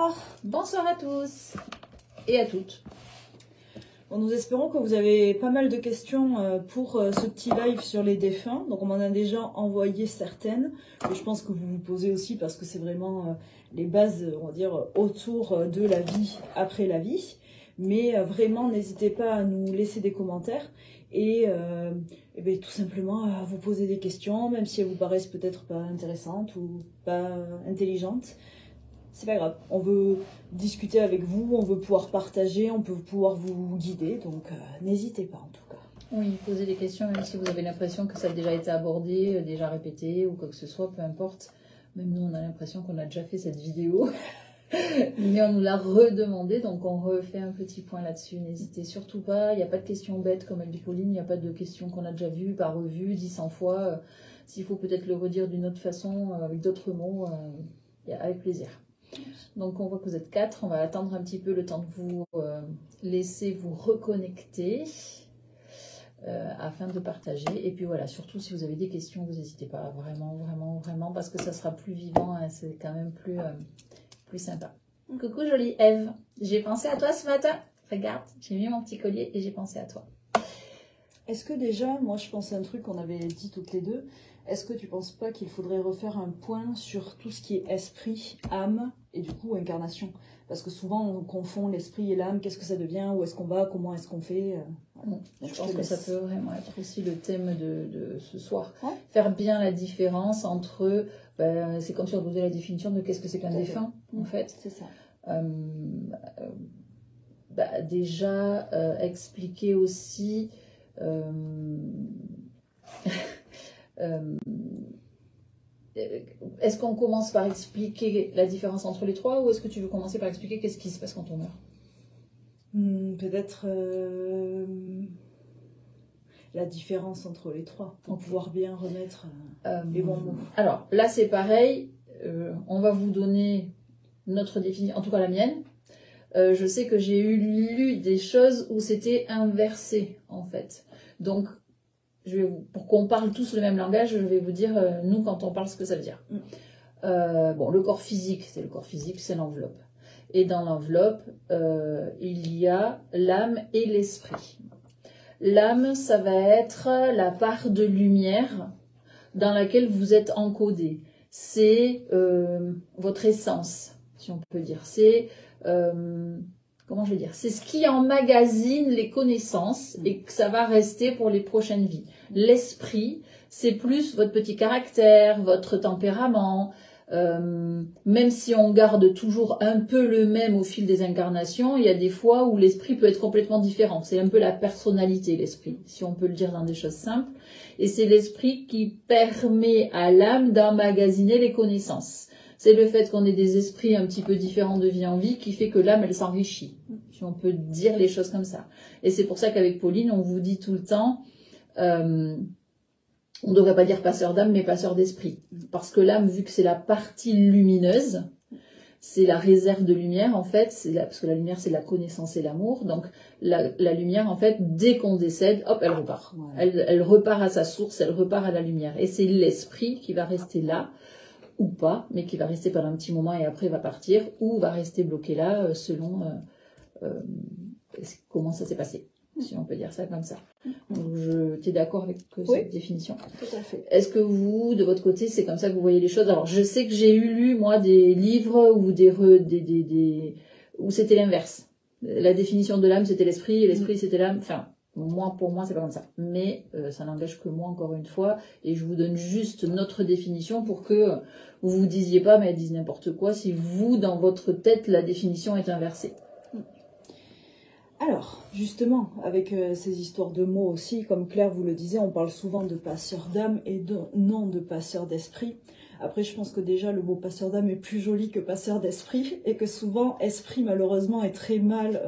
Bonsoir. Bonsoir à tous et à toutes. Bon, nous espérons que vous avez pas mal de questions pour ce petit live sur les défunts. Donc on m'en a déjà envoyé certaines, et je pense que vous vous posez aussi parce que c'est vraiment les bases, on va dire, autour de la vie après la vie. Mais vraiment, n'hésitez pas à nous laisser des commentaires et bien, tout simplement à vous poser des questions, même si elles vous paraissent peut-être pas intéressantes ou pas intelligentes. C'est pas grave, on veut discuter avec vous, on veut pouvoir partager, on peut pouvoir vous guider, donc n'hésitez pas en tout cas. Oui, posez des questions, même si vous avez l'impression que ça a déjà été abordé, déjà répété ou quoi que ce soit, peu importe. Même nous, on a l'impression qu'on a déjà fait cette vidéo, mais on nous l'a redemandé, donc on refait un petit point là-dessus. N'hésitez surtout pas, il n'y a pas de questions bêtes comme elle dit Pauline, il n'y a pas de questions qu'on a déjà vues, pas revues, 10, 100 fois. S'il faut peut-être le redire d'une autre façon, avec d'autres mots, avec plaisir. Donc on voit que vous êtes 4, on va attendre un petit peu le temps de vous laisser vous reconnecter afin de partager. Et puis voilà, surtout si vous avez des questions, vous n'hésitez pas, vraiment, parce que ça sera plus vivant, hein, c'est quand même plus sympa. Coucou jolie Ève, j'ai pensé à toi ce matin. Regarde, j'ai mis mon petit collier et j'ai pensé à toi. Est-ce que déjà, moi je pense à un truc qu'on avait dit toutes les deux, est-ce que tu penses pas qu'il faudrait refaire un point sur tout ce qui est esprit, âme et du coup incarnation? Parce que souvent on confond l'esprit et l'âme, qu'est-ce que ça devient, où est-ce qu'on va, comment est-ce qu'on fait voilà. Je pense que ça peut vraiment être aussi le thème de ce soir. Ouais. Faire bien la différence entre, c'est comme si on donnait la définition de qu'est-ce que c'est qu'un défunt en fait. C'est ça. Déjà expliquer aussi est-ce qu'on commence par expliquer la différence entre les trois ou est-ce que tu veux commencer par expliquer qu'est-ce qui se passe quand on meurt? Peut-être la différence entre les trois pour pouvoir bien remettre les bons mots. Alors là c'est pareil, on va vous donner notre définition, en tout cas la mienne. Je sais que j'ai lu des choses où c'était inversé en fait. Donc pour qu'on parle tous le même langage, je vais vous dire, nous, quand on parle, ce que ça veut dire. Le corps physique, c'est l'enveloppe. Et dans l'enveloppe, il y a l'âme et l'esprit. L'âme, ça va être la part de lumière dans laquelle vous êtes encodé. C'est votre essence, si on peut dire. C'est... c'est ce qui emmagasine les connaissances et que ça va rester pour les prochaines vies. L'esprit, c'est plus votre petit caractère, votre tempérament. Même si on garde toujours un peu le même au fil des incarnations, il y a des fois où l'esprit peut être complètement différent. C'est un peu la personnalité, l'esprit, si on peut le dire dans des choses simples. Et c'est l'esprit qui permet à l'âme d'emmagasiner les connaissances. C'est le fait qu'on ait des esprits un petit peu différents de vie en vie qui fait que l'âme, elle s'enrichit. Si on peut dire les choses comme ça. Et c'est pour ça qu'avec Pauline, on vous dit tout le temps, on ne devrait pas dire passeur d'âme, mais passeur d'esprit. Parce que l'âme, vu que c'est la partie lumineuse, c'est la réserve de lumière, en fait, parce que la lumière, c'est la connaissance et l'amour. Donc, la lumière, en fait, dès qu'on décède, hop, elle repart. Ouais. Elle repart à sa source, elle repart à la lumière. Et c'est l'esprit qui va rester là, ou pas, mais qui va rester pendant un petit moment et après va partir, ou va rester bloqué là selon comment ça s'est passé, si on peut dire ça comme ça. Donc, tu es d'accord avec cette définition? Tout à fait. Est-ce que vous, de votre côté, c'est comme ça que vous voyez les choses? Alors, je sais que j'ai lu, moi, des livres où où c'était l'inverse. La définition de l'âme, c'était l'esprit, et l'esprit, c'était l'âme. Enfin, pour moi, c'est pas comme ça. Mais ça n'engage que moi, encore une fois, et je vous donne juste notre définition pour que vous vous disiez pas, mais elle dit n'importe quoi, si vous, dans votre tête, la définition est inversée. Alors, justement, avec ces histoires de mots aussi, comme Claire vous le disait, on parle souvent de passeur d'âme et non de passeur d'esprit. Après, je pense que déjà, le mot passeur d'âme est plus joli que passeur d'esprit, et que souvent, esprit, malheureusement, est très mal,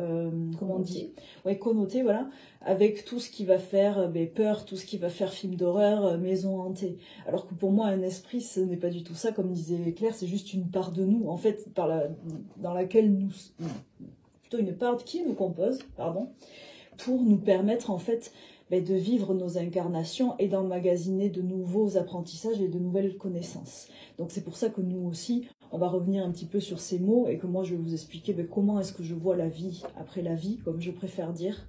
connoté, voilà, avec tout ce qui va faire peur, tout ce qui va faire film d'horreur, maison hantée. Alors que pour moi, un esprit, ce n'est pas du tout ça, comme disait Claire, c'est juste une part de nous, en fait, dans laquelle nous... plutôt une part qui nous compose, pour nous permettre, en fait, de vivre nos incarnations et d'emmagasiner de nouveaux apprentissages et de nouvelles connaissances. Donc c'est pour ça que nous aussi, on va revenir un petit peu sur ces mots et que moi je vais vous expliquer comment est-ce que je vois la vie après la vie, comme je préfère dire,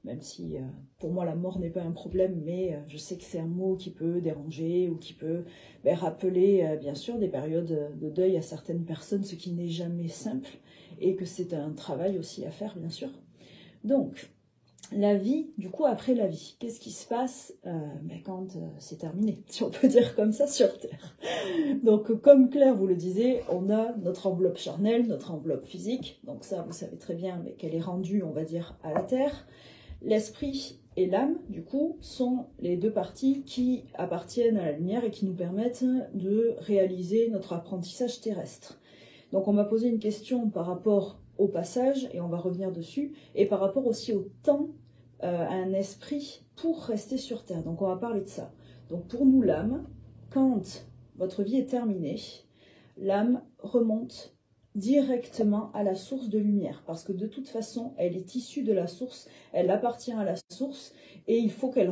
même si pour moi la mort n'est pas un problème, mais je sais que c'est un mot qui peut déranger ou qui peut rappeler bien sûr des périodes de deuil à certaines personnes, ce qui n'est jamais simple et que c'est un travail aussi à faire bien sûr. Donc, la vie, du coup, après la vie, qu'est-ce qui se passe quand c'est terminé, si on peut dire comme ça, sur Terre. Donc, comme Claire vous le disait, on a notre enveloppe charnelle, notre enveloppe physique, donc ça, vous savez très bien qu'elle est rendue, on va dire, à la Terre. L'esprit et l'âme, du coup, sont les deux parties qui appartiennent à la lumière et qui nous permettent de réaliser notre apprentissage terrestre. Donc, on m'a posé une question par rapport au passage, et on va revenir dessus, et par rapport aussi au temps à un esprit pour rester sur Terre. Donc on va parler de ça. Donc pour nous, l'âme, quand votre vie est terminée, l'âme remonte directement à la source de lumière, parce que de toute façon, elle est issue de la source, elle appartient à la source, et il faut qu'elle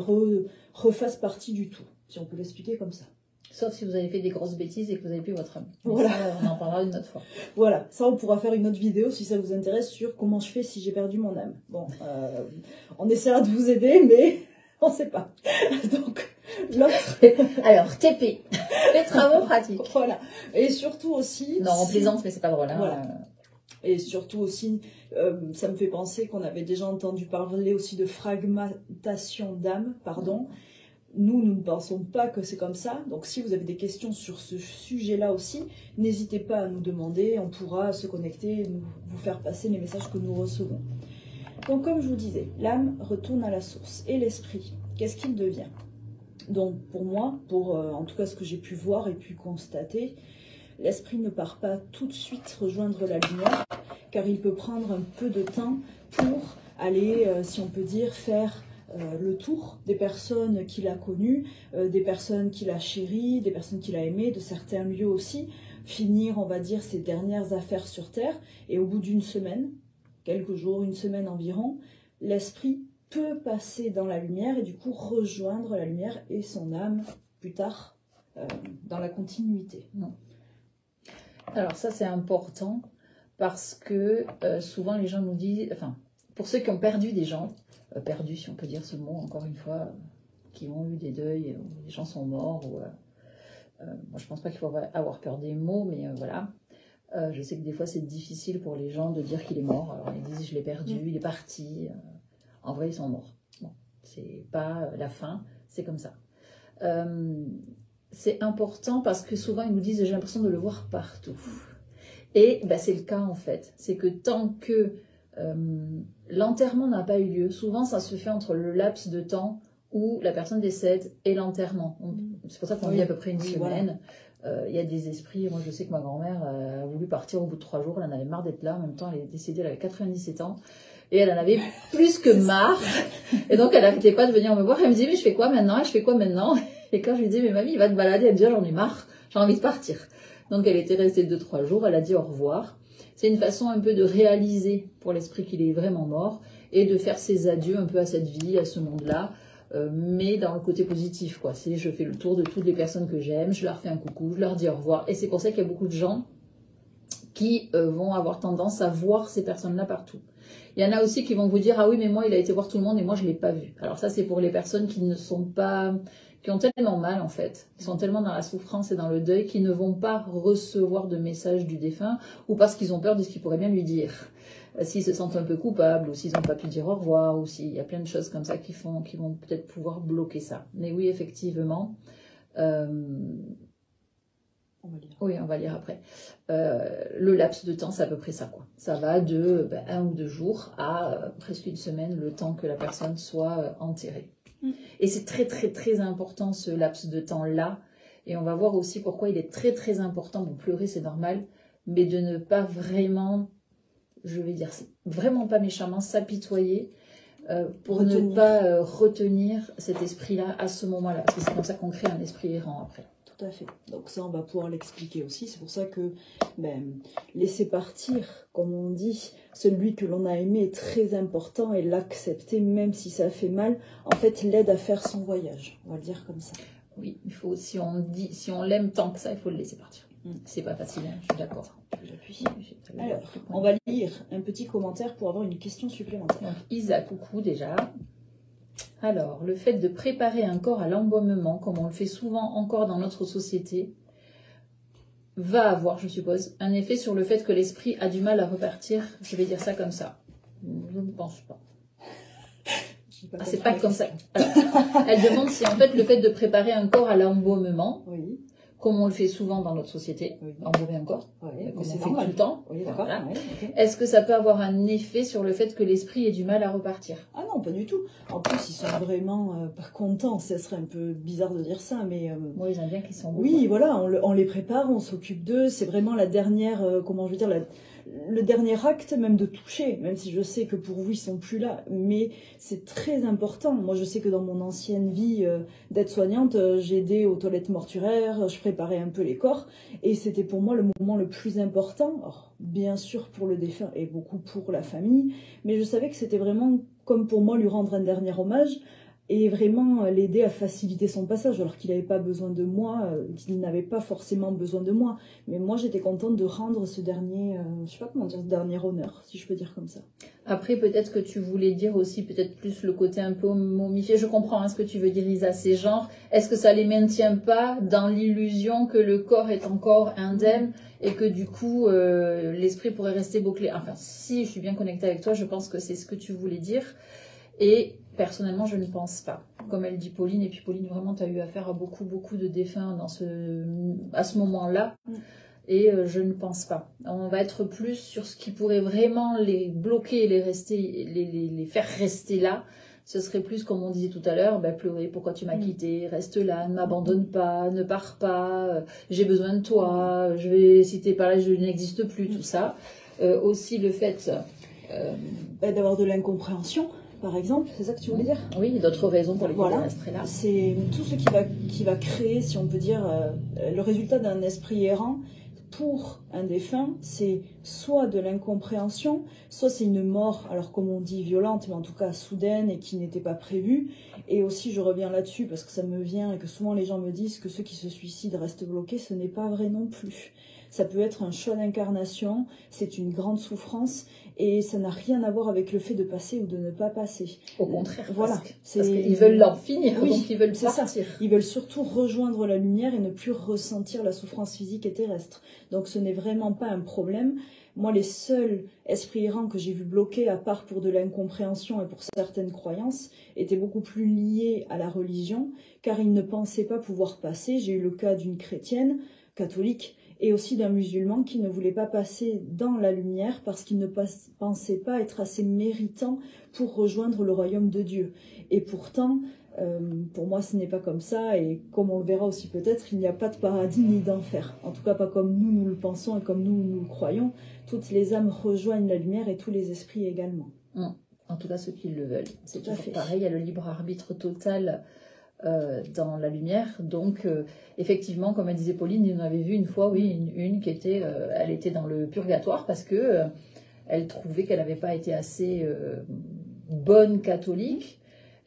refasse partie du tout, si on peut l'expliquer comme ça. Sauf si vous avez fait des grosses bêtises et que vous avez plus votre âme. Voilà. Ça, on en parlera une autre fois. Voilà, ça on pourra faire une autre vidéo si ça vous intéresse sur comment je fais si j'ai perdu mon âme. Bon, on essaiera de vous aider, mais on ne sait pas. Donc, l'autre... Alors, TP, les travaux pratiques. Voilà, et surtout aussi... Non, on plaisante, mais c'est pas drôle. Hein. Voilà. Et surtout aussi, ça me fait penser qu'on avait déjà entendu parler aussi de fragmentation d'âme, pardon. Nous ne pensons pas que c'est comme ça. Donc, si vous avez des questions sur ce sujet-là aussi, n'hésitez pas à nous demander. On pourra se connecter et vous faire passer les messages que nous recevons. Donc, comme je vous disais, l'âme retourne à la source. Et l'esprit, qu'est-ce qu'il devient? Donc, pour moi, en tout cas ce que j'ai pu voir et pu constater, l'esprit ne part pas tout de suite rejoindre la lumière, car il peut prendre un peu de temps pour aller, si on peut dire, faire... le tour des personnes qu'il a connues, des personnes qu'il a chéries, des personnes qu'il a aimées, de certains lieux aussi, finir, on va dire, ses dernières affaires sur Terre, et au bout d'une semaine, quelques jours, une semaine environ, l'esprit peut passer dans la lumière et du coup rejoindre la lumière et son âme plus tard dans la continuité. Non. Alors ça c'est important parce que souvent les gens nous disent, enfin pour ceux qui ont perdu des gens, perdus, si on peut dire ce mot, encore une fois, qui ont eu des deuils, où les gens sont morts. Moi, je pense pas qu'il faut avoir peur des mots, mais voilà. Je sais que des fois, c'est difficile pour les gens de dire qu'il est mort. Alors, ils disent, je l'ai perdu, il est parti. En vrai, ils sont morts. Bon, c'est pas la fin, c'est comme ça. C'est important parce que souvent, ils nous disent, j'ai l'impression de le voir partout. Et c'est le cas, en fait. C'est que tant que l'enterrement n'a pas eu lieu, souvent ça se fait entre le laps de temps où la personne décède et l'enterrement. C'est pour ça qu'on dit à peu près une semaine. Il y a des esprits, moi je sais que ma grand-mère a voulu partir au bout de 3 jours, elle en avait marre d'être là, en même temps elle est décédée, elle avait 97 ans, et elle en avait plus que marre, et donc elle n'arrêtait pas de venir me voir, elle me disait mais je fais quoi maintenant, et quand je lui disais mais mamie il va te balader, elle me dit j'en ai marre, j'ai envie de partir. Donc elle était restée 2-3 jours, elle a dit au revoir. C'est une façon un peu de réaliser pour l'esprit qu'il est vraiment mort et de faire ses adieux un peu à cette vie, à ce monde-là, mais dans le côté positif, quoi. C'est je fais le tour de toutes les personnes que j'aime, je leur fais un coucou, je leur dis au revoir. Et c'est pour ça qu'il y a beaucoup de gens qui vont avoir tendance à voir ces personnes-là partout. Il y en a aussi qui vont vous dire ah oui mais moi il a été voir tout le monde et moi je l'ai pas vu. Alors ça c'est pour les personnes qui ne sont pas, qui ont tellement mal en fait, qui sont tellement dans la souffrance et dans le deuil qu'ils ne vont pas recevoir de message du défunt ou parce qu'ils ont peur de ce qu'il pourrait bien lui dire. S'ils se sentent un peu coupables ou s'ils n'ont pas pu dire au revoir ou s'il y a plein de choses comme ça qui vont peut-être pouvoir bloquer ça. Mais oui effectivement. Oui, on va lire après. Le laps de temps, c'est à peu près ça, quoi. Ça va de 1 ou 2 jours à presque une semaine, le temps que la personne soit enterrée. Et c'est très, très, très important, ce laps de temps-là. Et on va voir aussi pourquoi il est très, très important. Bon, pleurer, c'est normal, mais de ne pas vraiment, je vais dire, vraiment pas méchamment, s'apitoyer pour ne pas retenir cet esprit-là à ce moment-là. Parce que c'est comme ça qu'on crée un esprit errant après. Tout à fait. Donc ça, on va pouvoir l'expliquer aussi. C'est pour ça que laisser partir, comme on dit, celui que l'on a aimé est très important et l'accepter, même si ça fait mal, en fait, l'aide à faire son voyage. On va le dire comme ça. Oui, il faut, si on l'aime tant que ça, il faut le laisser partir. C'est pas facile, hein, je suis d'accord. Alors, on va lire un petit commentaire pour avoir une question supplémentaire. Donc, Isa, coucou déjà. Alors, le fait de préparer un corps à l'embaumement, comme on le fait souvent encore dans notre société, va avoir, je suppose, un effet sur le fait que l'esprit a du mal à repartir. Je vais dire ça comme ça. Je ne pense pas. C'est pas comme ça. Alors, elle demande si en fait le fait de préparer un corps à l'embaumement, Oui. comme on le fait souvent dans notre société, embaumer un corps, Oui, comme on c'est fait normal. tout le temps, Oui, d'accord. voilà. Oui, ok. Est-ce que ça peut avoir un effet sur le fait que l'esprit ait du mal à repartir? Ah non, pas du tout. En plus, ils sont vraiment pas contents. Ça serait un peu bizarre de dire ça, mais... Moi, ils aiment bien qu'ils sont beaux. Oui, voilà, on les prépare, on s'occupe d'eux. C'est vraiment la dernière, comment je veux dire, le dernier acte même de toucher, même si je sais que pour vous, ils sont plus là. Mais c'est très important. Moi, je sais que dans mon ancienne vie d'aide-soignante, j'ai aidé aux toilettes mortuaires, je préparais un peu les corps. Et c'était pour moi le moment le plus important. Alors, bien sûr pour le défunt et beaucoup pour la famille. Mais je savais que c'était vraiment comme pour moi lui rendre un dernier hommage. Et vraiment l'aider à faciliter son passage, alors qu'il n'avait pas besoin de moi, qu'il n'avait pas forcément besoin de moi. Mais moi, j'étais contente de rendre ce dernier, je sais pas comment dire, ce dernier honneur, si je peux dire comme ça. Après, peut-être que tu voulais dire aussi peut-être plus le côté un peu momifié. Je comprends ce que tu veux dire, Isa. C'est genre, est-ce que ça les maintient pas dans l'illusion que le corps est encore indemne et que du coup, l'esprit pourrait rester bouclé? Enfin, si je suis bien connectée avec toi, je pense que c'est ce que tu voulais dire. Et personnellement, je ne pense pas. Comme elle dit Pauline, et puis Pauline, vraiment, tu as eu affaire à beaucoup de défunts à ce moment-là. Et je ne pense pas. On va être plus sur ce qui pourrait vraiment les bloquer et les faire rester là. Ce serait plus, comme on disait tout à l'heure, pleurer, pourquoi tu m'as quitté, reste là, ne m'abandonne pas, ne pars pas, j'ai besoin de toi, si t'es pas là, je n'existe plus, tout ça. Aussi le fait... d'avoir de l'incompréhension. Par exemple, c'est ça que tu voulais dire? Oui, d'autres raisons pour lesquelles voilà. on resterait là. C'est tout ce qui va créer, si on peut dire, le résultat d'un esprit errant pour un défunt, c'est soit de l'incompréhension, soit c'est une mort, alors comme on dit violente, mais en tout cas soudaine et qui n'était pas prévue. Et aussi, je reviens là-dessus parce que ça me vient et que souvent les gens me disent que ceux qui se suicident restent bloqués, ce n'est pas vrai non plus. Ça peut être un choix d'incarnation, c'est une grande souffrance et ça n'a rien à voir avec le fait de passer ou de ne pas passer. Au contraire, voilà, parce qu'ils veulent l'en finir, oui, donc ils veulent partir. Ça. Ils veulent surtout rejoindre la lumière et ne plus ressentir la souffrance physique et terrestre. Donc ce n'est vraiment pas un problème. Moi, les seuls esprits errants que j'ai vus bloqués, à part pour de l'incompréhension et pour certaines croyances, étaient beaucoup plus liés à la religion, car ils ne pensaient pas pouvoir passer. J'ai eu le cas d'une chrétienne, catholique, et aussi d'un musulman qui ne voulait pas passer dans la lumière parce qu'il ne pensait pas être assez méritant pour rejoindre le royaume de Dieu. Et pourtant, pour moi, ce n'est pas comme ça, et comme on le verra aussi peut-être, il n'y a pas de paradis ni d'enfer. En tout cas, pas comme nous le pensons et comme nous le croyons. Toutes les âmes rejoignent la lumière et tous les esprits également. En tout cas, ceux qui le veulent. C'est toujours pareil, il y a le libre arbitre total dans la lumière. Donc, effectivement, comme elle disait Pauline, on avait vu une fois, oui, une qui était, elle était dans le purgatoire parce que elle trouvait qu'elle n'avait pas été assez bonne catholique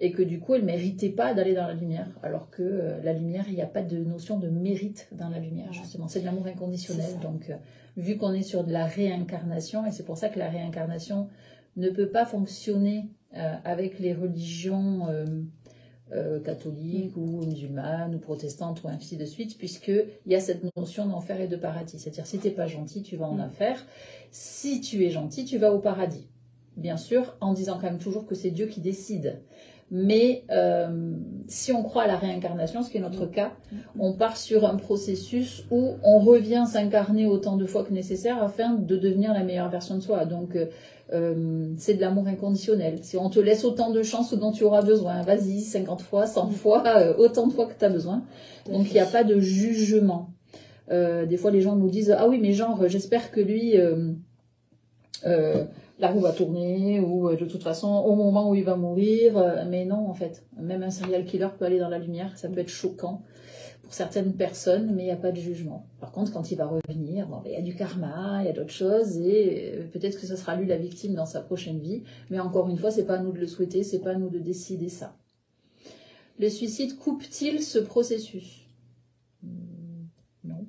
et que du coup, elle méritait pas d'aller dans la lumière. Alors que la lumière, il n'y a pas de notion de mérite dans la lumière, justement. C'est de l'amour inconditionnel. Donc, vu qu'on est sur de la réincarnation, et c'est pour ça que la réincarnation ne peut pas fonctionner avec les religions catholiques ou musulmanes ou protestantes ou ainsi de suite, puisqu'il y a cette notion d'enfer et de paradis. C'est-à-dire, si tu n'es pas gentil, tu vas en enfer. Si tu es gentil, tu vas au paradis. Bien sûr, en disant quand même toujours que c'est Dieu qui décide. Mais si on croit à la réincarnation, ce qui est notre cas, on part sur un processus où on revient s'incarner autant de fois que nécessaire afin de devenir la meilleure version de soi. Donc, c'est de l'amour inconditionnel. Si on te laisse autant de chances dont tu auras besoin, vas-y, 50 fois, 100 fois, autant de fois que tu as besoin. Donc, il n'y a pas de jugement. Des fois, les gens nous disent « Ah oui, mais genre, j'espère que lui... la roue va tourner ou de toute façon au moment où il va mourir, mais non en fait, même un serial killer peut aller dans la lumière, ça peut être choquant pour certaines personnes, mais il n'y a pas de jugement. Par contre, quand il va revenir, il y a du karma, il y a d'autres choses et peut-être que ce sera lui la victime dans sa prochaine vie, mais encore une fois, c'est pas à nous de le souhaiter, c'est pas à nous de décider ça. Le suicide coupe-t-il ce processus ? Non.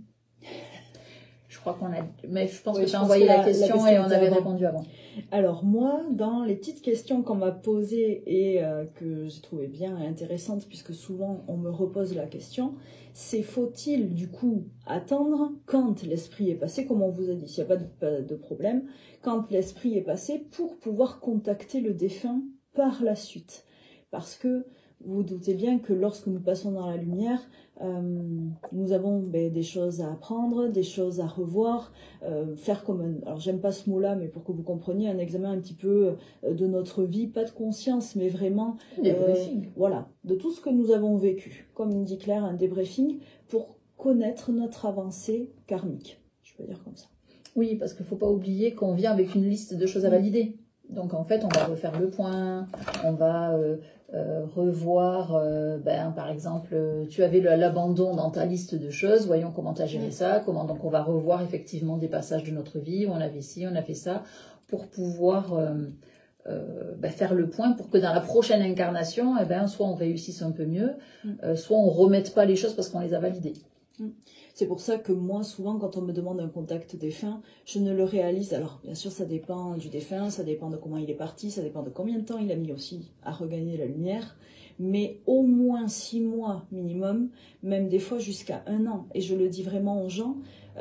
crois qu'on a... Mais je pense Oui, que tu je as pense envoyé que la la question question et on était avait avant. répondu avant. Alors moi, dans les petites questions qu'on m'a posées et que j'ai trouvé bien et intéressantes, puisque souvent on me repose la question, c'est faut-il du coup attendre quand l'esprit est passé, comme on vous a dit, s'il n'y a pas de problème, quand l'esprit est passé pour pouvoir contacter le défunt par la suite. Parce que vous vous doutez bien que lorsque nous passons dans la lumière, nous avons des choses à apprendre, des choses à revoir, faire comme un... Alors j'aime pas ce mot-là, mais pour que vous compreniez, un examen un petit peu de notre vie, pas de conscience, mais vraiment... voilà, de tout ce que nous avons vécu. Comme dit Claire, un débriefing pour connaître notre avancée karmique. Je peux dire comme ça. Oui, parce qu'il ne faut pas oublier qu'on vient avec une liste de choses à valider. Donc en fait, on va refaire le point, on va revoir, par exemple, tu avais l'abandon dans ta liste de choses, voyons comment tu as géré ça, donc on va revoir effectivement des passages de notre vie où on avait ci, on a fait ça, pour pouvoir faire le point pour que dans la prochaine incarnation, soit on réussisse un peu mieux, soit on ne remette pas les choses parce qu'on les a validées. C'est pour ça que moi, souvent, quand on me demande un contact défunt, je ne le réalise. Alors, bien sûr, ça dépend du défunt, ça dépend de comment il est parti, ça dépend de combien de temps il a mis aussi à regagner la lumière. Mais au moins 6 mois minimum, même des fois jusqu'à 1 an. Et je le dis vraiment aux gens,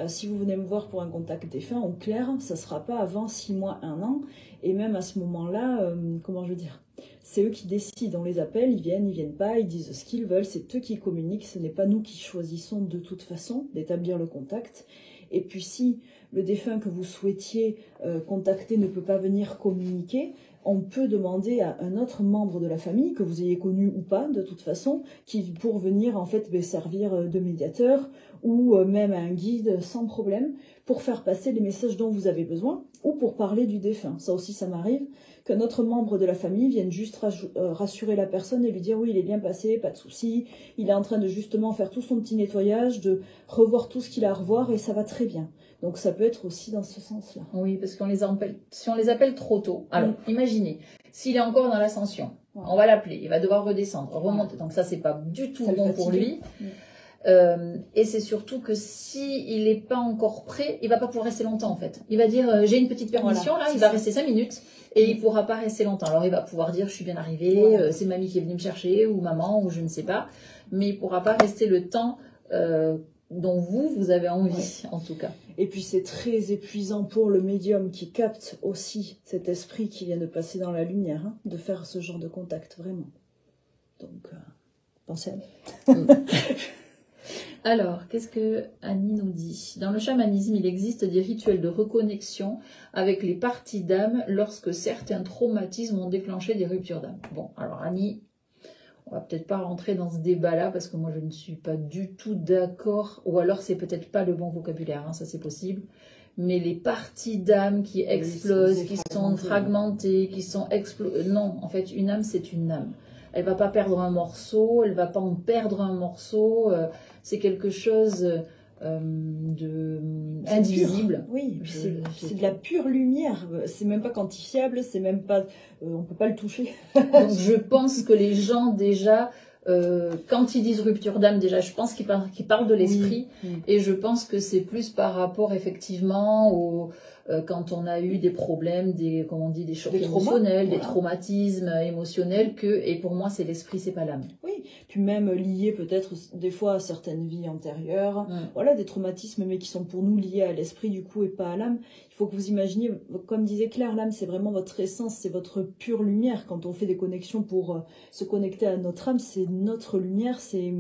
si vous venez me voir pour un contact défunt, au clair, ça ne sera pas avant 6 mois, 1 an. Et même à ce moment-là, comment je veux dire, c'est eux qui décident, on les appelle, ils viennent pas, ils disent ce qu'ils veulent, c'est eux qui communiquent, ce n'est pas nous qui choisissons de toute façon d'établir le contact. Et puis si le défunt que vous souhaitiez contacter ne peut pas venir communiquer, on peut demander à un autre membre de la famille, que vous ayez connu ou pas de toute façon, qui pour venir en fait servir de médiateur ou même un guide sans problème pour faire passer les messages dont vous avez besoin ou pour parler du défunt. Ça aussi, ça m'arrive qu'un autre membre de la famille vienne juste rassurer la personne et lui dire oui, il est bien passé, pas de souci, il est en train de justement faire tout son petit nettoyage, de revoir tout ce qu'il a à revoir et ça va très bien. Donc ça peut être aussi dans ce sens-là. Oui, parce qu'on les appelle, si on les appelle trop tôt. Alors, imaginez, s'il est encore dans l'ascension, on va l'appeler, il va devoir redescendre, remonter. Donc ça, c'est pas du tout bon pour lui. Et c'est surtout que il n'est pas encore prêt, il va pas pouvoir rester longtemps en fait. Il va dire j'ai une petite permission là, il va rester 5 minutes et il pourra pas rester longtemps. Alors il va pouvoir dire je suis bien arrivé, c'est mamie qui est venue me chercher ou maman ou je ne sais pas, mais il pourra pas rester le temps dont vous avez envie en tout cas. Et puis c'est très épuisant pour le médium qui capte aussi cet esprit qui vient de passer dans la lumière, hein, de faire ce genre de contact vraiment. Donc pensez à nous. Alors, qu'est-ce que Annie nous dit? Dans le chamanisme, il existe des rituels de reconnexion avec les parties d'âme lorsque certains traumatismes ont déclenché des ruptures d'âme. Bon, alors Annie, on va peut-être pas rentrer dans ce débat-là parce que moi je ne suis pas du tout d'accord, ou alors c'est peut-être pas le bon vocabulaire, hein, ça c'est possible. Mais les parties d'âme qui explosent, qui sont fragmentées, qui sont non, en fait, une âme c'est une âme. Elle va pas perdre un morceau, elle va pas en perdre un morceau. C'est quelque chose d'indivisible. Oui, c'est de la pure lumière. C'est même pas quantifiable, c'est même pas, on peut pas le toucher. Donc je pense que les gens déjà, quand ils disent rupture d'âme, déjà, je pense qu'ils parlent de l'esprit, et je pense que c'est plus par rapport effectivement quand on a eu des problèmes, des chocs émotionnels, des traumatismes émotionnels, et pour moi c'est l'esprit, c'est pas l'âme. Oui, puis même lié peut-être des fois à certaines vies antérieures, voilà, des traumatismes mais qui sont pour nous liés à l'esprit du coup et pas à l'âme. Il faut que vous imaginiez, comme disait Claire, l'âme c'est vraiment votre essence, c'est votre pure lumière. Quand on fait des connexions pour se connecter à notre âme, c'est notre lumière, c'est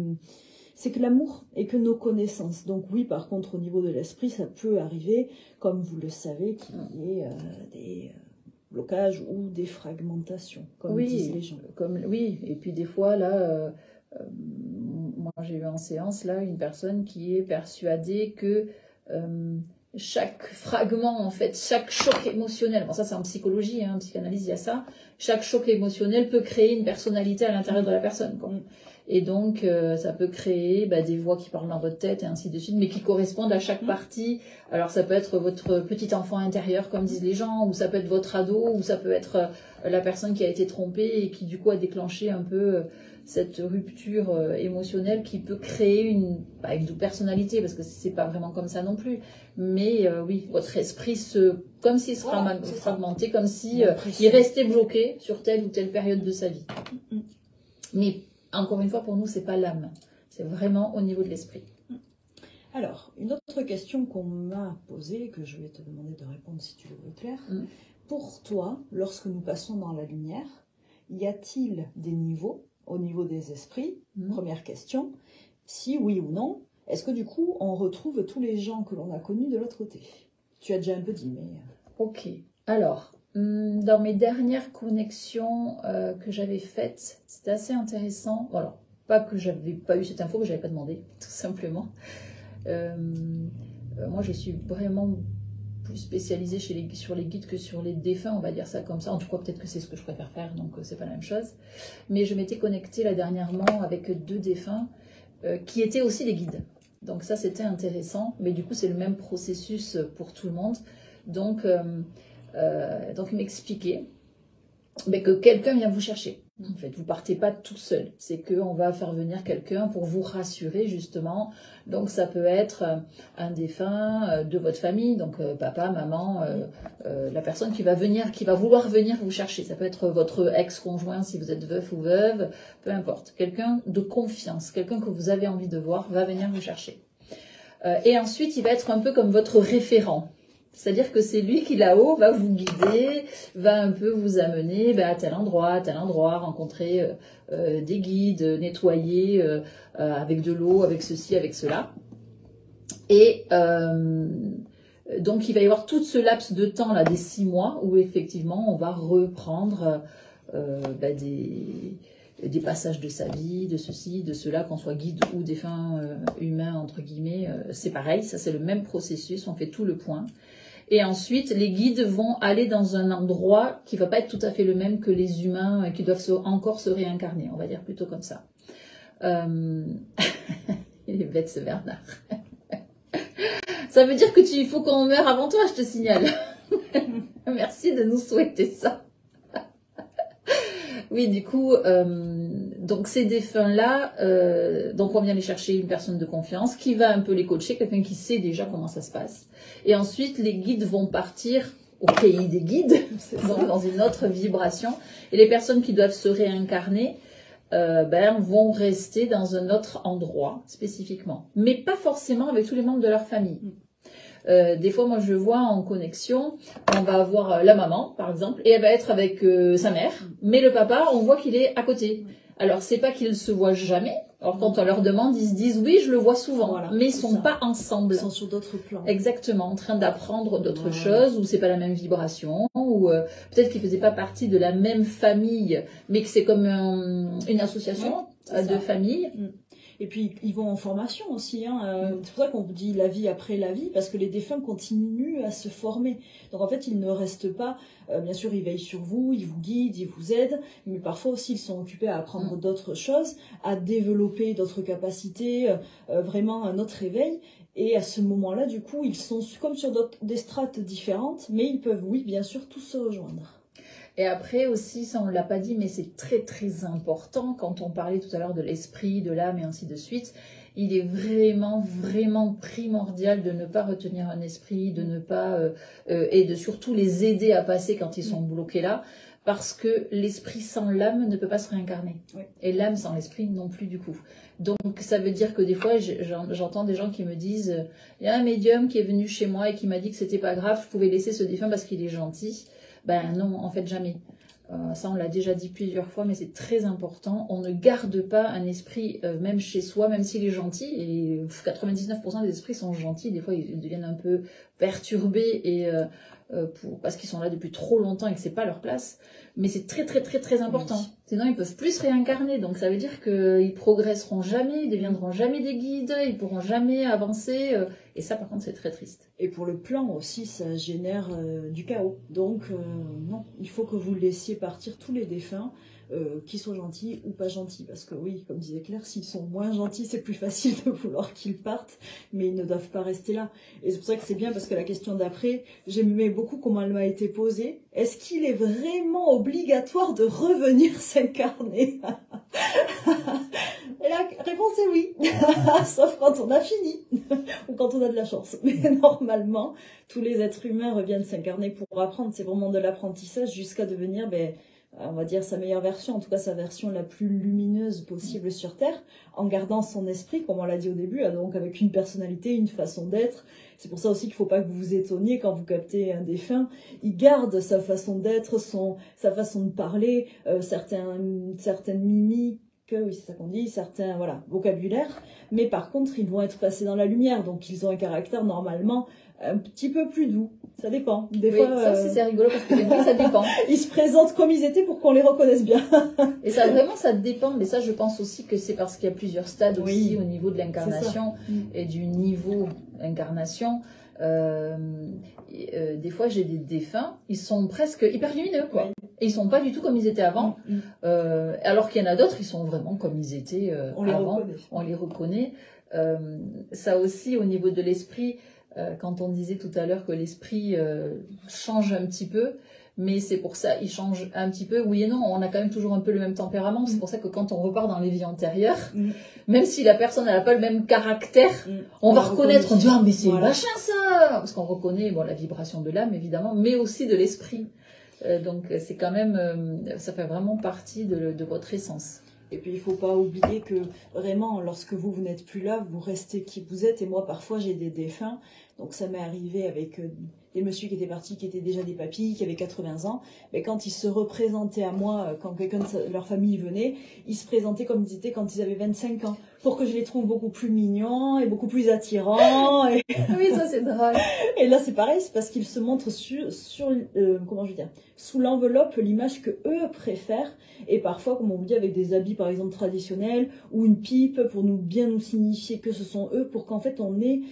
que l'amour et que nos connaissances. Donc oui, par contre, au niveau de l'esprit, ça peut arriver, comme vous le savez, qu'il y ait des blocages ou des fragmentations, comme disent les gens. Oui, et puis des fois, là, moi j'ai eu en séance, là, une personne qui est persuadée que chaque fragment, en fait, chaque choc émotionnel, bon ça c'est en psychologie, hein, en psychanalyse, il y a ça, chaque choc émotionnel peut créer une personnalité à l'intérieur de la personne, quoi. Et donc, ça peut créer des voix qui parlent dans votre tête et ainsi de suite, mais qui correspondent à chaque partie. Alors, ça peut être votre petit enfant intérieur, comme disent les gens, ou ça peut être votre ado, ou ça peut être la personne qui a été trompée et qui, du coup, a déclenché un peu cette rupture émotionnelle qui peut créer une double personnalité, parce que c'est pas vraiment comme ça non plus. Mais oui, votre esprit comme s'il se fragmentait, comme si il restait bloqué sur telle ou telle période de sa vie. Mais encore une fois, pour nous, c'est pas l'âme, c'est vraiment au niveau de l'esprit. Alors, une autre question qu'on m'a posée, que je vais te demander de répondre si tu le veux, Claire. Pour toi, lorsque nous passons dans la lumière, y a-t-il des niveaux au niveau des esprits? Première question. Si oui ou non, est-ce que du coup, on retrouve tous les gens que l'on a connus de l'autre côté? Tu as déjà un peu dit, mais... Ok. Alors, dans mes dernières connexions que j'avais faites, c'était assez intéressant. Alors, pas que j'avais pas eu cette info, que j'avais pas demandé, tout simplement. Moi, je suis vraiment plus spécialisée sur les guides que sur les défunts, on va dire ça comme ça. En tout cas, peut-être que c'est ce que je préfère faire, donc c'est pas la même chose. Mais je m'étais connectée là dernièrement avec 2 défunts qui étaient aussi des guides. Donc ça, c'était intéressant. Mais du coup, c'est le même processus pour tout le monde. Donc il m'expliquait que quelqu'un vient vous chercher. En fait, vous partez pas tout seul. C'est qu'on va faire venir quelqu'un pour vous rassurer, justement. Donc, ça peut être un défunt de votre famille, donc papa, maman, la personne qui va vouloir venir vous chercher. Ça peut être votre ex-conjoint si vous êtes veuf ou veuve, peu importe. Quelqu'un de confiance, quelqu'un que vous avez envie de voir, va venir vous chercher. Et ensuite, il va être un peu comme votre référent. C'est-à-dire que c'est lui qui, là-haut, va vous guider, va un peu vous amener à tel endroit, rencontrer des guides, nettoyer avec de l'eau, avec ceci, avec cela. Et donc, il va y avoir tout ce laps de temps, là, des 6 mois, où effectivement, on va reprendre des passages de sa vie, de ceci, de cela, qu'on soit guide ou défunt humain, entre guillemets. C'est pareil, ça c'est le même processus, on fait tout le point. Et ensuite, les guides vont aller dans un endroit qui ne va pas être tout à fait le même que les humains qui doivent encore se réincarner, on va dire plutôt comme ça. Il est bête ce Bernard. Ça veut dire il faut qu'on meure avant toi, je te signale. Merci de nous souhaiter ça. Oui, du coup, donc ces défunts-là, donc on vient les chercher une personne de confiance qui va un peu les coacher, quelqu'un qui sait déjà comment ça se passe. Et ensuite, les guides vont partir au pays des guides, dans une autre vibration. Et les personnes qui doivent se réincarner vont rester dans un autre endroit spécifiquement. Mais pas forcément avec tous les membres de leur famille. Des fois, moi, je vois en connexion, on va avoir la maman, par exemple, et elle va être avec sa mère, mais le papa, on voit qu'il est à côté. Alors, c'est pas qu'ils se voient jamais. Alors, quand on leur demande, ils se disent, oui, je le vois souvent, voilà, mais ils sont pas ensemble. Ils sont sur d'autres plans. Exactement, en train d'apprendre d'autres choses, ou c'est pas la même vibration, ou peut-être qu'ils faisaient pas partie de la même famille, mais que c'est comme une association de familles. Et puis, ils vont en formation aussi. C'est pour ça qu'on dit la vie après la vie, parce que les défunts continuent à se former. Donc, en fait, ils ne restent pas... bien sûr, ils veillent sur vous, ils vous guident, ils vous aident, mais parfois aussi, ils sont occupés à apprendre d'autres choses, à développer d'autres capacités, vraiment un autre éveil. Et à ce moment-là, du coup, ils sont comme sur des strates différentes, mais ils peuvent, oui, bien sûr, tous se rejoindre. Et après aussi, ça on ne l'a pas dit, mais c'est très très important, quand on parlait tout à l'heure de l'esprit, de l'âme et ainsi de suite, il est vraiment vraiment primordial de ne pas retenir un esprit, de ne pas et de surtout les aider à passer quand ils sont bloqués là, parce que l'esprit sans l'âme ne peut pas se réincarner. Oui. Et l'âme sans l'esprit non plus du coup. Donc ça veut dire que des fois j'entends des gens qui me disent il y a un médium qui est venu chez moi et qui m'a dit que c'était pas grave, je pouvais laisser ce défunt parce qu'il est gentil. Ben non, en fait jamais. Ça on l'a déjà dit plusieurs fois, mais c'est très important. On ne garde pas un esprit même chez soi, même s'il est gentil, et 99% des esprits sont gentils, des fois ils deviennent un peu perturbés et parce qu'ils sont là depuis trop longtemps et que c'est pas leur place, mais c'est très très très très important. Oui. Sinon ils peuvent plus se réincarner, donc ça veut dire qu'ils progresseront jamais, ils deviendront jamais des guides, ils pourront jamais avancer, et ça par contre c'est très triste. Et pour le plan aussi, ça génère du chaos, donc non, il faut que vous laissiez partir tous les défunts, qu'ils soient gentils ou pas gentils. Parce que oui, comme disait Claire, s'ils sont moins gentils, c'est plus facile de vouloir qu'ils partent, mais ils ne doivent pas rester là. Et c'est pour ça que c'est bien, parce que la question d'après, j'aimais beaucoup comment elle m'a été posée. Est-ce qu'il est vraiment obligatoire de revenir s'incarner? Et la réponse est oui, sauf quand on a fini, ou quand on a de la chance. Mais normalement, tous les êtres humains reviennent s'incarner pour apprendre. C'est vraiment de l'apprentissage jusqu'à devenir, on va dire, sa meilleure version, en tout cas sa version la plus lumineuse possible sur Terre, en gardant son esprit, comme on l'a dit au début, donc avec une personnalité, une façon d'être. C'est pour ça aussi qu'il ne faut pas que vous vous étonniez quand vous captez un défunt. Il garde sa façon d'être, sa façon de parler, certaines mimiques, oui, c'est ça qu'on dit, certains vocabulaires, mais par contre, ils vont être passés dans la lumière, donc ils ont un caractère normalement un petit peu plus doux. Ça dépend. Des fois, ça c'est rigolo parce que des fois ça dépend. Ils se présentent comme ils étaient pour qu'on les reconnaisse bien. Et ça vraiment ça dépend, mais ça je pense aussi que c'est parce qu'il y a plusieurs stades aussi au niveau de l'incarnation et du niveau incarnation. Des fois j'ai des défunts, ils sont presque hyper lumineux quoi. Oui. Et ils sont pas du tout comme ils étaient avant. Alors qu'il y en a d'autres, ils sont vraiment comme ils étaient avant. On les reconnaît. Ça aussi au niveau de l'esprit, quand on disait tout à l'heure que l'esprit change un petit peu, mais c'est pour ça, il change un petit peu, oui et non, on a quand même toujours un peu le même tempérament, c'est pour ça que quand on repart dans les vies antérieures, même si la personne n'a pas le même caractère, on va reconnaître, on dit « Ah mais c'est machin ça !» Parce qu'on reconnaît la vibration de l'âme évidemment, mais aussi de l'esprit. Donc c'est quand même, ça fait vraiment partie de votre essence. Et puis, il ne faut pas oublier que vraiment, lorsque vous n'êtes plus là, vous restez qui vous êtes. Et moi, parfois, j'ai des défunts. Donc, ça m'est arrivé avec des messieurs qui étaient partis, qui étaient déjà des papis, qui avaient 80 ans. Mais quand ils se représentaient à moi, quand quelqu'un de leur famille venait, ils se présentaient comme ils étaient quand ils avaient 25 ans. Pour que je les trouve beaucoup plus mignons et beaucoup plus attirants. Et... Oui, ça, c'est drôle. Et là, c'est pareil, c'est parce qu'ils se montrent comment je veux dire, sous l'enveloppe, l'image que eux préfèrent. Et parfois, comme on vous dit, avec des habits, par exemple, traditionnels, ou une pipe, pour bien nous signifier que ce sont eux, pour qu'en fait, on ait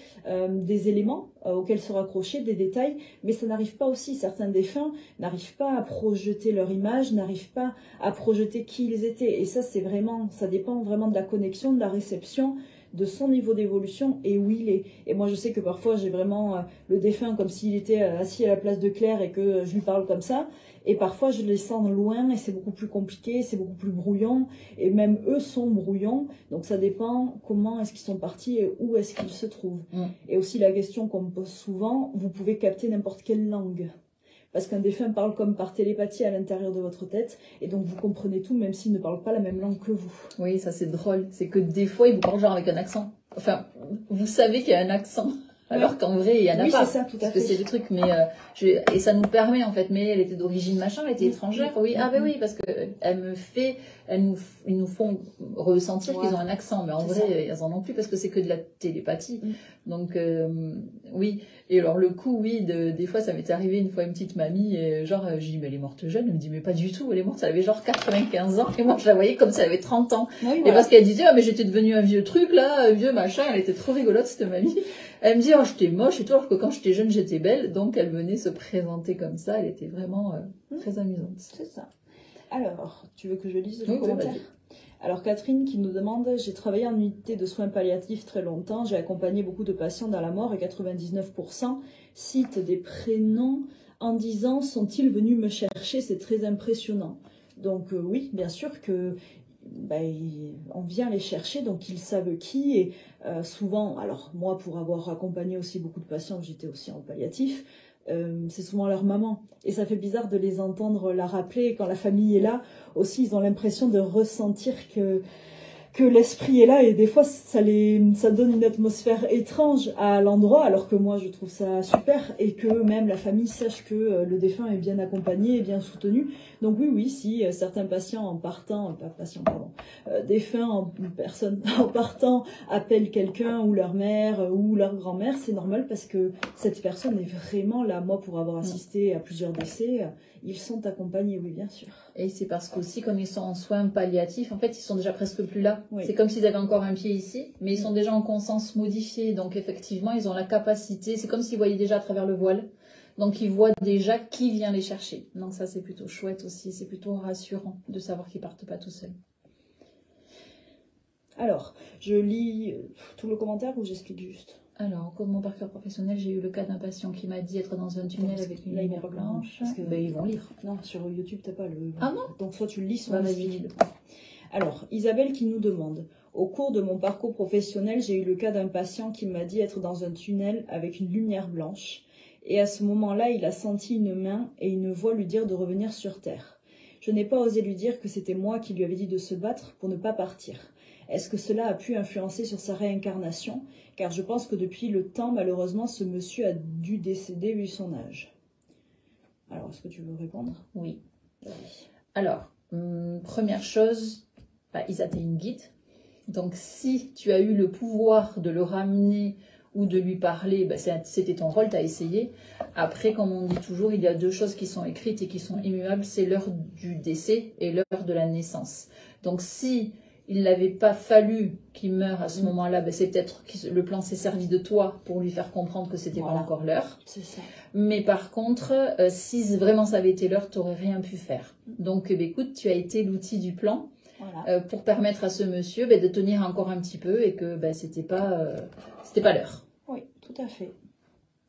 des éléments auxquels se raccrocher, des détails. Mais ça n'arrive pas aussi. Certains défunts n'arrivent pas à projeter leur image, n'arrivent pas à projeter qui ils étaient. Et ça, ça dépend vraiment de la connexion, de la réception, de son niveau d'évolution et où il est. Et moi, je sais que parfois, j'ai vraiment le défunt comme s'il était assis à la place de Claire et que je lui parle comme ça. Et parfois, je les sens loin et c'est beaucoup plus compliqué, c'est beaucoup plus brouillon. Et même eux sont brouillons. Donc, ça dépend comment est-ce qu'ils sont partis et où est-ce qu'ils se trouvent. Et aussi, la question qu'on me pose souvent, vous pouvez capter n'importe quelle langue. Parce qu'un défunt parle comme par télépathie à l'intérieur de votre tête, et donc vous comprenez tout, même s'il ne parle pas la même langue que vous. Oui, ça c'est drôle. C'est que des fois, il vous parle genre avec un accent. Enfin, vous savez qu'il y a un accent, alors qu'en vrai, il y en a pas. Oui, c'est ça, tout à fait. Parce que c'est le truc, mais et ça nous permet en fait. Mais elle était d'origine machin, elle était étrangère. Oui, ah ben oui, parce que ils nous font ressentir qu'ils ont un accent, mais en vrai, ils en ont plus parce que c'est que de la télépathie. Donc oui. Et alors le coup, oui, des fois, ça m'est arrivé une fois une petite mamie, et genre, j'ai dit mais elle est morte jeune. Elle me dit mais pas du tout, elle est morte, elle avait genre 95 ans, et moi je la voyais comme si elle avait 30 ans. Oui, et parce qu'elle disait ah mais j'étais devenue un vieux truc là, un vieux machin. Elle était trop rigolote cette mamie. Elle me dit oh j'étais moche et tout, alors que quand j'étais jeune j'étais belle. Donc elle venait se présenter comme ça. Elle était vraiment très amusante. C'est ça. Alors, tu veux que je lise le commentaire ? Alors Catherine qui nous demande, j'ai travaillé en unité de soins palliatifs très longtemps, j'ai accompagné beaucoup de patients dans la mort et 99% citent des prénoms en disant sont-ils venus me chercher, c'est très impressionnant. Donc oui, bien sûr que on vient les chercher, donc ils savent qui, et souvent, alors moi pour avoir accompagné aussi beaucoup de patients, j'étais aussi en palliatif, c'est souvent leur maman. Et ça fait bizarre de les entendre la rappeler. Quand la famille est là, aussi, ils ont l'impression de ressentir que l'esprit est là. Et des fois, ça donne une atmosphère étrange à l'endroit, alors que moi, je trouve ça super. Et que même la famille sache que le défunt est bien accompagné et bien soutenu. Donc oui, si certains patients en partant, défunts en partant appellent quelqu'un, ou leur mère, ou leur grand-mère, c'est normal parce que cette personne est vraiment là. Moi, pour avoir assisté à plusieurs décès, ils sont accompagnés, oui, bien sûr. Et c'est parce qu'aussi, comme ils sont en soins palliatifs, en fait, ils sont déjà presque plus là. Oui. C'est comme s'ils avaient encore un pied ici, mais ils sont déjà en conscience modifiée. Donc, effectivement, ils ont la capacité, c'est comme s'ils voyaient déjà à travers le voile. Donc ils voient déjà qui vient les chercher. Donc ça c'est plutôt chouette aussi, c'est plutôt rassurant de savoir qu'ils partent pas tout seuls. Alors, je lis tout le commentaire ou j'explique juste? Alors, comme mon parcours professionnel, j'ai eu le cas d'un patient qui m'a dit être dans un tunnel avec une lumière blanche. Parce que ils vont lire. Non, sur YouTube, t'as pas le... Ah non? Donc soit tu le lis, soit vas-y, lis-le. Alors, Isabelle qui nous demande: au cours de mon parcours professionnel, j'ai eu le cas d'un patient qui m'a dit être dans un tunnel avec une lumière blanche. Et à ce moment-là, il a senti une main et une voix lui dire de revenir sur Terre. Je n'ai pas osé lui dire que c'était moi qui lui avais dit de se battre pour ne pas partir. Est-ce que cela a pu influencer sur sa réincarnation? Car je pense que depuis le temps, malheureusement, ce monsieur a dû décéder vu son âge. Alors, est-ce que tu veux répondre? Oui. Alors, première chose, Isa, t'es une guide. Donc, si tu as eu le pouvoir de le ramener ou de lui parler, c'était ton rôle, tu as essayé. Après, comme on dit toujours, il y a deux choses qui sont écrites et qui sont immuables, c'est l'heure du décès et l'heure de la naissance. Donc, si il n'avait pas fallu qu'il meure à ce moment-là, c'est peut-être que le plan s'est servi de toi pour lui faire comprendre que c'était pas encore l'heure. C'est ça. Mais par contre, si vraiment ça avait été l'heure, tu n'aurais rien pu faire. Donc, écoute, tu as été l'outil du plan pour permettre à ce monsieur de tenir encore un petit peu et que c'était pas l'heure. Oui, tout à fait.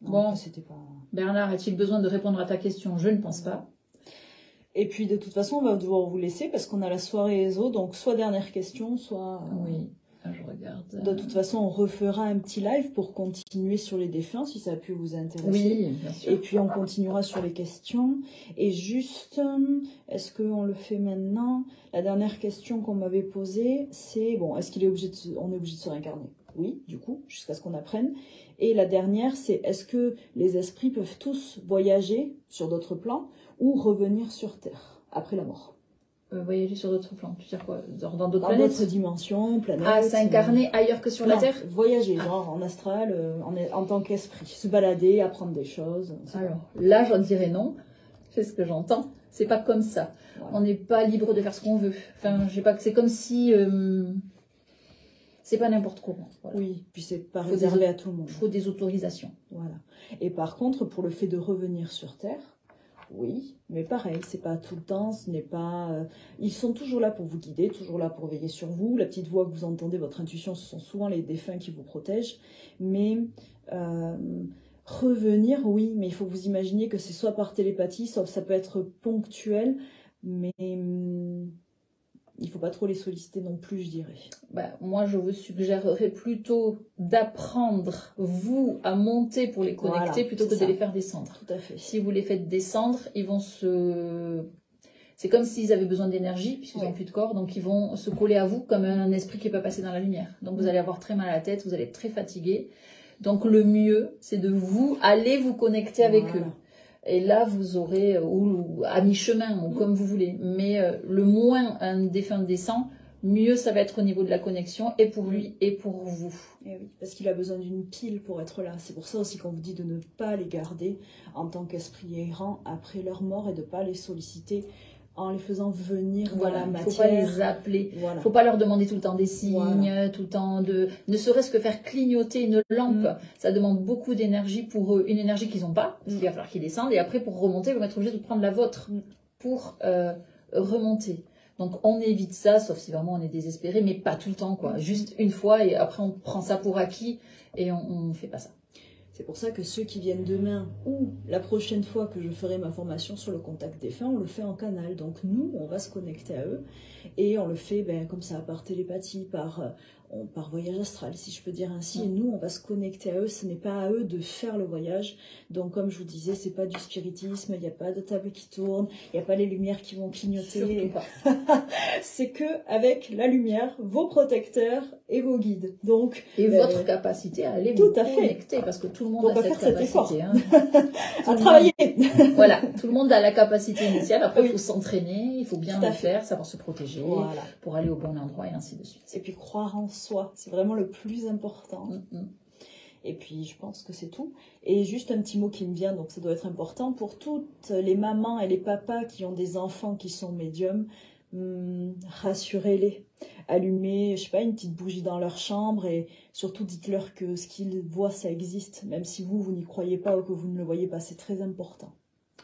Non, bon, c'était pas... Bernard, a-t-il besoin de répondre à ta question? Je ne pense pas. Et puis, de toute façon, on va devoir vous laisser parce qu'on a la soirée ESO. Donc, soit dernière question, soit... Oui, je regarde. De toute façon, on refera un petit live pour continuer sur les défunts, si ça a pu vous intéresser. Oui, bien sûr. Et puis, on continuera sur les questions. Et juste, est-ce qu'on le fait maintenant? La dernière question qu'on m'avait posée, c'est, bon, est-ce qu'on est obligé de se réincarner? Oui, du coup, jusqu'à ce qu'on apprenne. Et la dernière, c'est est-ce que les esprits peuvent tous voyager sur d'autres plans ou revenir sur Terre après la mort? Voyager sur d'autres plans, tu veux dire quoi? Dans d'autres planètes? Dans d'autres dimensions, planètes. Ah, s'incarner ailleurs que sur la Terre? Voyager, genre en astral, en tant qu'esprit. Se balader, apprendre des choses. Alors, là, j'en dirais non. C'est ce que j'entends. C'est pas comme ça. Voilà. On n'est pas libre de faire ce qu'on veut. Enfin, je sais pas, c'est comme si... c'est pas n'importe comment. Voilà. Oui, puis c'est pas réservé à tout le monde. Il faut des autorisations. Voilà. Et par contre, pour le fait de revenir sur Terre, oui, mais pareil, c'est pas tout le temps, ce n'est pas... Ils sont toujours là pour vous guider, toujours là pour veiller sur vous. La petite voix que vous entendez, votre intuition, ce sont souvent les défunts qui vous protègent. Mais revenir, oui, mais il faut que vous imaginiez que c'est soit par télépathie, soit ça peut être ponctuel, mais... il ne faut pas trop les solliciter non plus, je dirais. Moi, je vous suggérerais plutôt d'apprendre, vous, à monter pour les connecter plutôt que de les faire descendre. Tout à fait. Si vous les faites descendre, ils vont se... C'est comme s'ils avaient besoin d'énergie, puisqu'ils n'ont plus de corps, donc ils vont se coller à vous comme un esprit qui n'est pas passé dans la lumière. Donc vous allez avoir très mal à la tête, vous allez être très fatigué. Donc le mieux, c'est de vous aller vous connecter avec eux. Et là, vous aurez, ou à mi-chemin, ou comme vous voulez. Mais le moins un défunt descend, mieux ça va être au niveau de la connexion, et pour lui, et pour vous. Et oui, parce qu'il a besoin d'une pile pour être là. C'est pour ça aussi qu'on vous dit de ne pas les garder en tant qu'esprit errant après leur mort et de ne pas les solliciter en les faisant venir dans la matière. Il ne faut pas les appeler. Il ne faut pas leur demander tout le temps des signes, tout le temps de... Ne serait-ce que faire clignoter une lampe, ça demande beaucoup d'énergie pour eux. Une énergie qu'ils n'ont pas, parce qu'il va falloir qu'ils descendent. Et après, pour remonter, ils vont être obligés de prendre la vôtre pour remonter. Donc, on évite ça, sauf si vraiment on est désespéré, mais pas tout le temps, quoi. Juste une fois, et après, on prend ça pour acquis, et on ne fait pas ça. C'est pour ça que ceux qui viennent demain ou la prochaine fois que je ferai ma formation sur le contact défunt, on le fait en canal. Donc nous, on va se connecter à eux et on le fait comme ça, par télépathie, par voyage astral, si je peux dire ainsi. Et nous, on va se connecter à eux. Ce n'est pas à eux de faire le voyage. Donc comme je vous disais, c'est pas du spiritisme, il n'y a pas de table qui tourne, il n'y a pas les lumières qui vont clignoter. C'est que avec la lumière, vos protecteurs et vos guides. Donc, et votre capacité à aller vous connecter, parce que tout le monde a cette capacité. À travailler. Voilà, tout le monde a la capacité initiale. Après, il faut s'entraîner, il faut bien le faire, savoir se protéger pour aller au bon endroit et ainsi de suite. Et puis croire en soi, c'est vraiment le plus important. Et puis je pense que c'est tout. Et juste un petit mot qui me vient, donc ça doit être important pour toutes les mamans et les papas qui ont des enfants qui sont médiums. rassurez-les. Allumez, je sais pas, une petite bougie dans leur chambre et surtout dites-leur que ce qu'ils voient, ça existe. Même si vous n'y croyez pas ou que vous ne le voyez pas, c'est très important.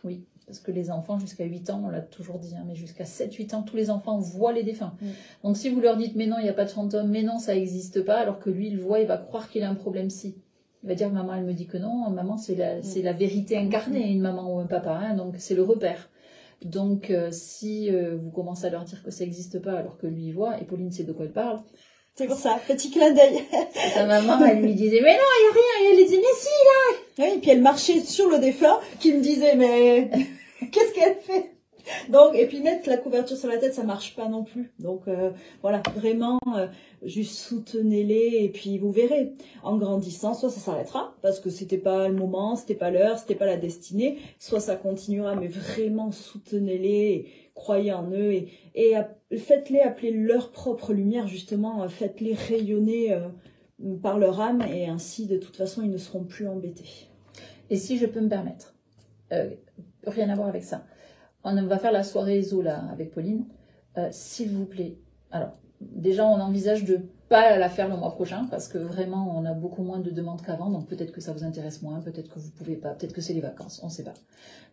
Oui, parce que les enfants, jusqu'à 8 ans, on l'a toujours dit, hein, mais jusqu'à 7-8 ans, tous les enfants voient les défunts. Donc si vous leur dites, mais non, il n'y a pas de fantôme, mais non, ça n'existe pas, alors que lui, il voit, il va croire qu'il a un problème si. Il va dire, maman, elle me dit que non, maman, c'est la vérité incarnée, une maman ou un papa, hein, donc c'est le repère. Donc si vous commencez à leur dire que ça n'existe pas, alors que lui, il voit, et Pauline sait de quoi elle parle. C'est pour ça, petit clin d'œil. Sa maman, elle lui disait, mais non, il n'y a rien, et elle lui dit, mais si, Oui, et puis elle marchait sur le défunt qui me disait, mais qu'est-ce qu'elle fait? Donc, et puis mettre la couverture sur la tête, ça marche pas non plus. Donc voilà, vraiment, juste soutenez-les et puis vous verrez. En grandissant, soit ça s'arrêtera parce que c'était pas le moment, c'était pas l'heure, c'était pas la destinée, soit ça continuera, mais vraiment soutenez-les, croyez en eux et faites-les appeler leur propre lumière, justement, faites-les rayonner par leur âme et ainsi, de toute façon, ils ne seront plus embêtés. Et si je peux me permettre, rien à voir avec ça. On va faire la soirée ESO là avec Pauline. S'il vous plaît. Alors, déjà, on envisage de pas la faire le mois prochain parce que vraiment, on a beaucoup moins de demandes qu'avant. Donc peut-être que ça vous intéresse moins, peut-être que vous pouvez pas, peut-être que c'est les vacances, on ne sait pas.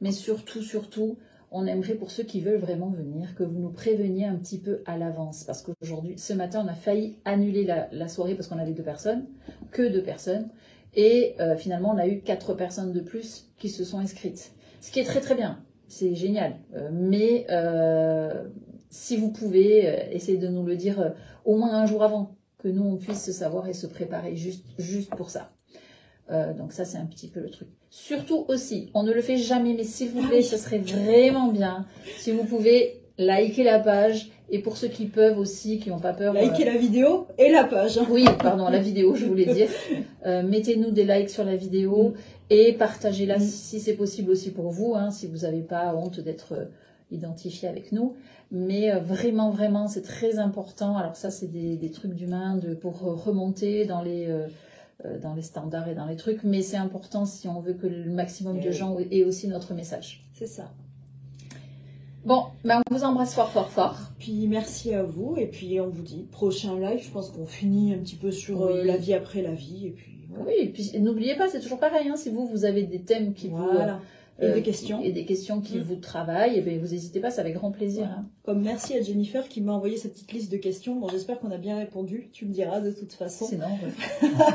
Mais surtout, on aimerait pour ceux qui veulent vraiment venir que vous nous préveniez un petit peu à l'avance parce qu'aujourd'hui, ce matin, on a failli annuler la soirée parce qu'on avait 2 personnes, que 2 personnes. Et finalement, on a eu 4 personnes de plus qui se sont inscrites. Ce qui est très très bien. C'est génial. Mais si vous pouvez, essayez de nous le dire au moins un jour avant, que nous, on puisse se savoir et se préparer juste pour ça. Donc ça, c'est un petit peu le truc. Surtout aussi, on ne le fait jamais, mais s'il vous plaît, ce serait vraiment bien si vous pouvez liker la page. Et pour ceux qui peuvent aussi, qui n'ont pas peur... Liker la vidéo et la page. Oui, pardon, la vidéo, je voulais dire. Mettez-nous des likes sur la vidéo et partagez-la si c'est possible aussi pour vous, hein, si vous n'avez pas honte d'être identifié avec nous. Mais vraiment, c'est très important. Alors ça, c'est des trucs d'humains pour remonter dans les standards et dans les trucs. Mais c'est important si on veut que le maximum de gens aient aussi notre message. C'est ça. Bon, ben on vous embrasse fort. Puis merci à vous. Et puis on vous dit, prochain live, je pense qu'on finit un petit peu sur la vie après la vie. Et puis, voilà. Oui, et puis n'oubliez pas, c'est toujours pareil. Hein, si vous avez des thèmes qui vous... Et des questions. Et des questions qui vous travaillent, et bien vous n'hésitez pas, c'est avec grand plaisir. Voilà. Hein. Comme merci à Jennifer qui m'a envoyé cette petite liste de questions. Bon, j'espère qu'on a bien répondu. Tu me diras de toute façon. Sinon,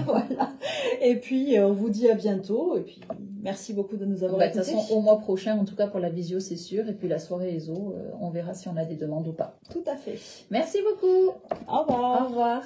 voilà. Et puis, on vous dit à bientôt. Et puis, merci beaucoup de nous avoir écoutés. De toute façon, au mois prochain, en tout cas pour la visio, c'est sûr. Et puis la soirée ESO, on verra si on a des demandes ou pas. Tout à fait. Merci beaucoup. Au revoir. Au revoir.